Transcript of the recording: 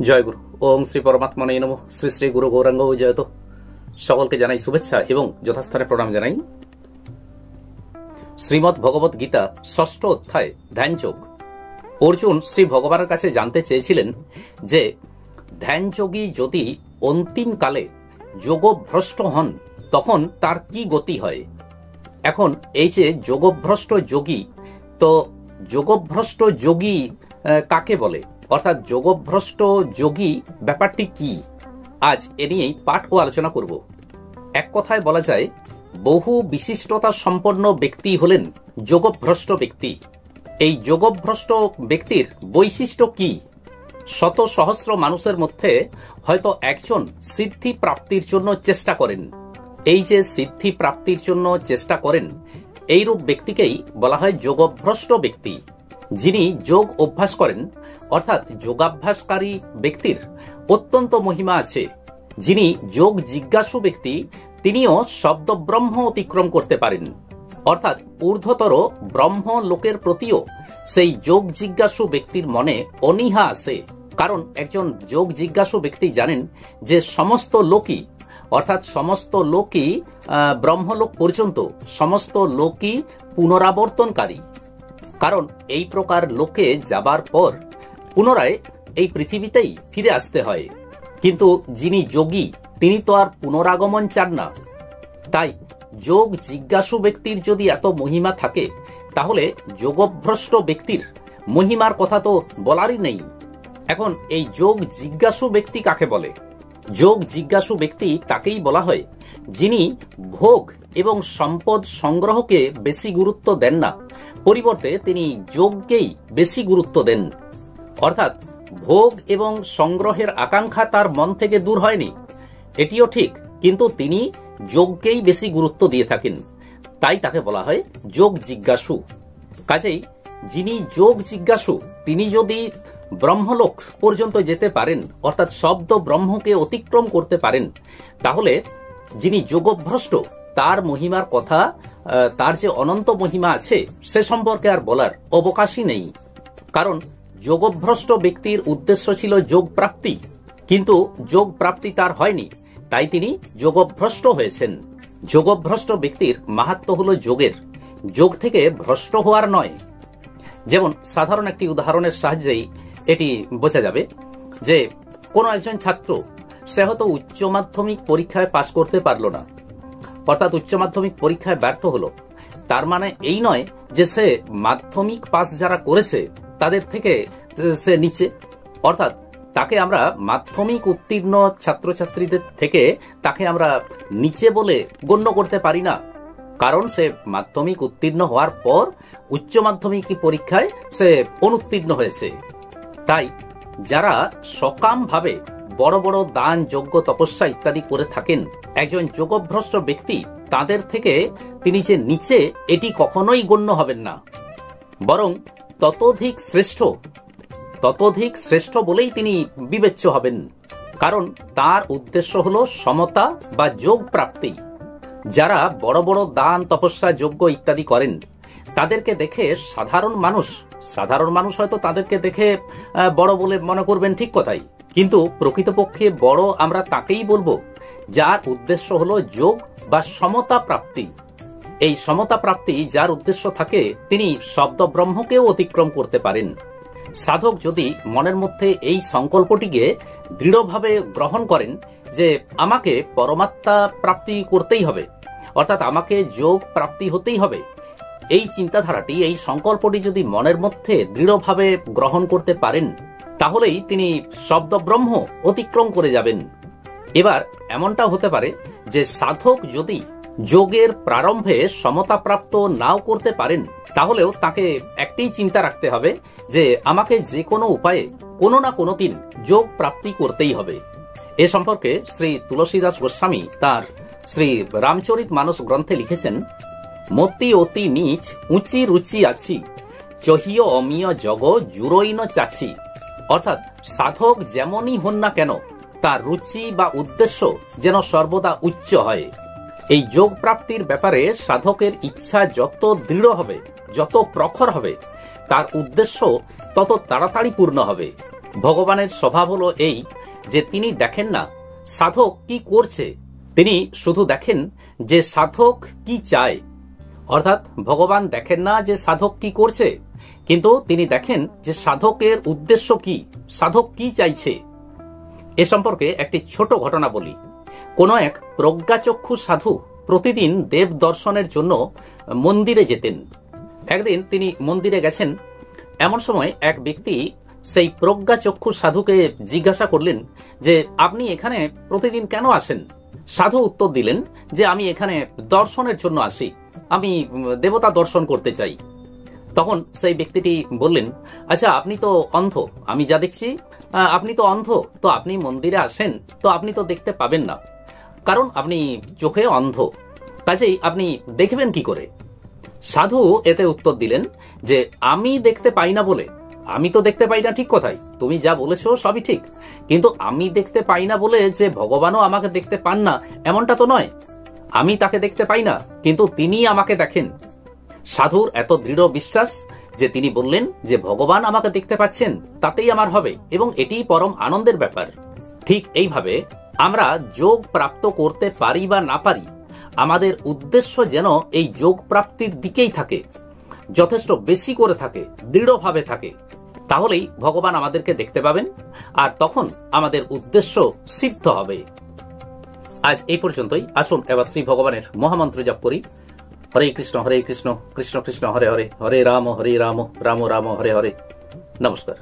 জয় গুরু। ওম শ্রী পরমাত্মনে নমঃ। শ্রী শ্রী গুরু গৌরাঙ্গ জয়ত। সকলকে জানাই শুভেচ্ছা এবং যথাস্থানে প্রণাম জানাই। শ্রীমদ্ ভগবত গীতা ৬ষ্ঠ অধ্যায় ধ্যানযোগ। অর্জুন শ্রী ভগবানের কাছে জানতে চেয়েছিলেন যে ধ্যানযোগী যদি অন্তিমকালে যোগভ্রষ্ট হন তখন তার কি গতি হয়। এখন এই যে যোগভ্রষ্ট যোগী, তো যোগভ্রষ্ট যোগী কাকে বলে, অর্থাৎ যোগভ্রষ্ট যোগী ব্যাপারটি কি, আজ এ নিয়েই পাঠ ও আলোচনা করব। এক কথায় বলা যায়, বহু বিশিষ্টতা সম্পন্ন ব্যক্তি হলেন যোগভ্রষ্ট ব্যক্তি। এই যোগভ্রষ্ট ব্যক্তির বৈশিষ্ট্য কি? শত সহস্র মানুষের মধ্যে হয়তো একজন সিদ্ধি প্রাপ্তির জন্য চেষ্টা করেন। এই যে সিদ্ধি প্রাপ্তির জন্য চেষ্টা করেন, এইরূপ ব্যক্তিকেই বলা হয় যোগভ্রষ্ট ব্যক্তি। যিনি যোগ অভ্যাস করেন, অর্থাৎ যোগাভ্যাসকারী ব্যক্তির অত্যন্ত মহিমা আছে। যিনি যোগ জিজ্ঞাসু ব্যক্তি, তিনিও শব্দ ব্রহ্ম অতিক্রম করতে পারেন, অর্থাৎ ঊর্ধ্বতর ব্রহ্ম লোকের প্রতিও সেই যোগ জিজ্ঞাসু ব্যক্তির মনে অনীহা আছে। কারণ একজন যোগ জিজ্ঞাসু ব্যক্তি জানেন যে সমস্ত লোকই, অর্থাৎ সমস্ত লোকই ব্রহ্মলোক পর্যন্ত সমস্ত লোকই পুনরাবর্তনকারী। কারণ এই প্রকার লোকে যাবার পর পুনরায় এই পৃথিবীতেই ফিরে আসতে হয়। কিন্তু যিনি যোগী, তিনি তো আর পুনরাগমন চান না। তাই যোগ জিজ্ঞাসু ব্যক্তির যদি এত মহিমা থাকে, তাহলে যোগভ্রষ্ট ব্যক্তির মহিমার কথা তো বলারই নেই। এখন এই যোগ জিজ্ঞাসু ব্যক্তি কাকে বলে? যোগ জিজ্ঞাসু ব্যক্তি তাকেই বলা হয় যিনি ভোগ এবং সম্পদ সংগ্রহকে বেশি গুরুত্ব দেন না, পরিবর্তে তিনি যোগকেই বেশি গুরুত্ব দেন। অর্থাৎ ভোগ এবং সংগ্রহের আকাঙ্ক্ষা তার মন থেকে দূর হয়নি, এটিও ঠিক, কিন্তু তিনি যোগকেই বেশি গুরুত্ব দিয়ে থাকেন। তাই তাকে বলা হয় যোগ জিজ্ঞাসু। কাজেই যিনি যোগ জিজ্ঞাসু, তিনি যদি ব্রহ্মলোক পর্যন্ত যেতে পারেন, অর্থাৎ শব্দ ব্রহ্মকে অতিক্রম করতে পারেন, তাহলে যিনি যোগভ্রষ্ট তার মহিমার কথা, তার যে অনন্ত মহিমা আছে সে সম্পর্কে আর বলার অবকাশই নেই। কারণ যোগভ্রষ্ট ব্যক্তির উদ্দেশ্য ছিল যোগ প্রাপ্তি, কিন্তু যোগ প্রাপ্তি তার হয়নি, তাই তিনি যোগভ্রষ্ট হয়েছেন। যোগভ্রষ্ট ব্যক্তির মাহাত্ম্য হল যোগের, যোগ থেকে ভ্রষ্ট হওয়ার নয়। যেমন সাধারণ একটি উদাহরণের সাহায্যেই এটি বোঝা যাবে যে কোনো একজন ছাত্র, সে হয়তো উচ্চ মাধ্যমিক পরীক্ষায় পাশ করতে পারল না, অর্থাৎ উচ্চ মাধ্যমিক পরীক্ষায় ব্যর্থ হলো। তার মানে এই নয় যে সে মাধ্যমিক পাস যারা করেছে তাদের থেকে সে নিচে, অর্থাৎ তাকে আমরা মাধ্যমিক উত্তীর্ণ ছাত্রছাত্রীদের থেকে তাকে আমরা নিচে বলে গণ্য করতে পারি না। কারণ সে মাধ্যমিক উত্তীর্ণ হওয়ার পর উচ্চ মাধ্যমিক পরীক্ষায় সে অনুত্তীর্ণ হয়েছে। তাই যারা সকাম ভাবে বড় বড় দান, যজ্ঞ, তপস্যা ইত্যাদি করে থাকেন, একজন যোগভ্রষ্ট ব্যক্তি তাদের থেকে তিনি যে নিচে, এটি কখনোই গণ্য হবেন না, বরং ততোধিক শ্রেষ্ঠ বলেই তিনি বিবেচ্য হবেন। কারণ তার উদ্দেশ্য হল সমতা বা যোগ প্রাপ্তি। যারা বড় বড় দান, তপস্যা, যজ্ঞ ইত্যাদি করেন, তাদেরকে দেখে সাধারণ মানুষ হয়তো তাদেরকে দেখে বড় বলে মনে করবেন, ঠিক কথাই, কিন্তু প্রকৃতপক্ষে বড় আমরা তাকেই বলবো যার উদ্দেশ্য হলো যোগ বা সমতা প্রাপ্তি। এই সমতা প্রাপ্তি যার উদ্দেশ্য থাকে, তিনি শব্দ ব্রহ্মকেও অতিক্রম করতে পারেন। সাধক যদি মনের মধ্যে এই সংকল্পটিকে দৃঢ়ভাবে গ্রহণ করেন যে আমাকে পরমাত্মা প্রাপ্তি করতেই হবে, অর্থাৎ আমাকে যোগ প্রাপ্তি হতেই হবে, এই চিন্তাধারাটি, এই সংকল্পটি যদি মনের মধ্যে দৃঢ়ভাবে গ্রহণ করতে পারেন, তাহলেই তিনি শব্দ ব্রহ্ম অতিক্রম করে যাবেন। এবার এমনটা হতে পারে যে সাধক যদি যোগের প্রারম্ভে সমতা প্রাপ্ত নাও করতে পারেন, তাহলেও তাকে একটি চিন্তা রাখতে হবে যে আমাকে যে কোনো উপায়ে কোনো না কোনো দিন যোগ প্রাপ্তি করতেই হবে। এ সম্পর্কে শ্রী তুলসীদাস গোস্বামী তার শ্রী রামচরিত মানস গ্রন্থে লিখেছেন, মতি অতি নীচ উঁচি রুচি আছি, চহিয় অমিয় জগ জুরইন চাছি। অর্থাৎ সাধক যেমনই হন না কেন, তার রুচি বা উদ্দেশ্য যেন সর্বদা উচ্চ হয়। এই যোগ প্রাপ্তির ব্যাপারে সাধকের ইচ্ছা যত দৃঢ় হবে, যত প্রখর হবে, তার উদ্দেশ্য তত তাড়াতাড়ি পূর্ণ হবে। ভগবানের স্বভাব হলো এই যে তিনি দেখেন না সাধক কি করছে, তিনি শুধু দেখেন যে সাধক কি চায়। অর্থাৎ ভগবান দেখেন না যে সাধক কি করছে, কিন্তু তিনি দেখেন যে সাধকের উদ্দেশ্য কি, সাধক কি চাইছে। এ সম্পর্কে একটি ছোট ঘটনা বলি। কোনো এক প্রজ্ঞাচক্ষু সাধু প্রতিদিন দেব দর্শনের জন্য মন্দিরে যেতেন। একদিন তিনি মন্দিরে গেছেন, এমন সময় এক ব্যক্তি সেই প্রজ্ঞাচক্ষু সাধুকে জিজ্ঞাসা করলেন যে আপনি এখানে প্রতিদিন কেন আসেন? সাধু উত্তর দিলেন যে আমি এখানে দর্শনের জন্য আসি, আমি দেবতা দর্শন করতে চাই। তখন সেই ব্যক্তিটি বললেন, আচ্ছা আপনি তো অন্ধ, আমি যা দেখছি আপনি তো অন্ধ, তো আপনি মন্দিরে আসেন তো আপনি তো দেখতে পাবেন না, কারণ আপনি চোখে অন্ধ, কাজেই আপনি দেখবেন কি করে? সাধু এতে উত্তর দিলেন যে আমি দেখতে পাই না বলে, আমি তো দেখতে পাই না ঠিক কথাই, তুমি যা বলেছো সবই ঠিক, কিন্তু আমি দেখতে পাই না বলে যে ভগবানও আমাকে দেখতে পান না এমনটা তো নয়। আমি তাকে দেখতে পাই না, কিন্তু তিনি আমাকে দেখেন। সাধুর এত দৃঢ় বিশ্বাস যে তিনি বললেন যে ভগবান আমাকে দেখতে পাচ্ছেন, তাতেই আমার হবে, এবং এটিই পরম আনন্দের ব্যাপার। ঠিক এইভাবে আমরা যোগ প্রাপ্ত করতে পারি বা না পারি, আমাদের উদ্দেশ্য যেন এই যোগ প্রাপ্তির দিকেই থাকে, যথেষ্ট বেশি করে থাকে, দৃঢ়ভাবে থাকে, তাহলেই ভগবান আমাদেরকে দেখতে পাবেন, আর তখন আমাদের উদ্দেশ্য সিদ্ধ হবে। আজ এই পর্যন্তই। আসুন এবার শ্রী ভগবানের মহামন্ত্র জপ করি। হরে কৃষ্ণ কৃষ্ণ কৃষ্ণ হরে হরে, হরে রাম রাম রাম হরে হরে। নমস্কার।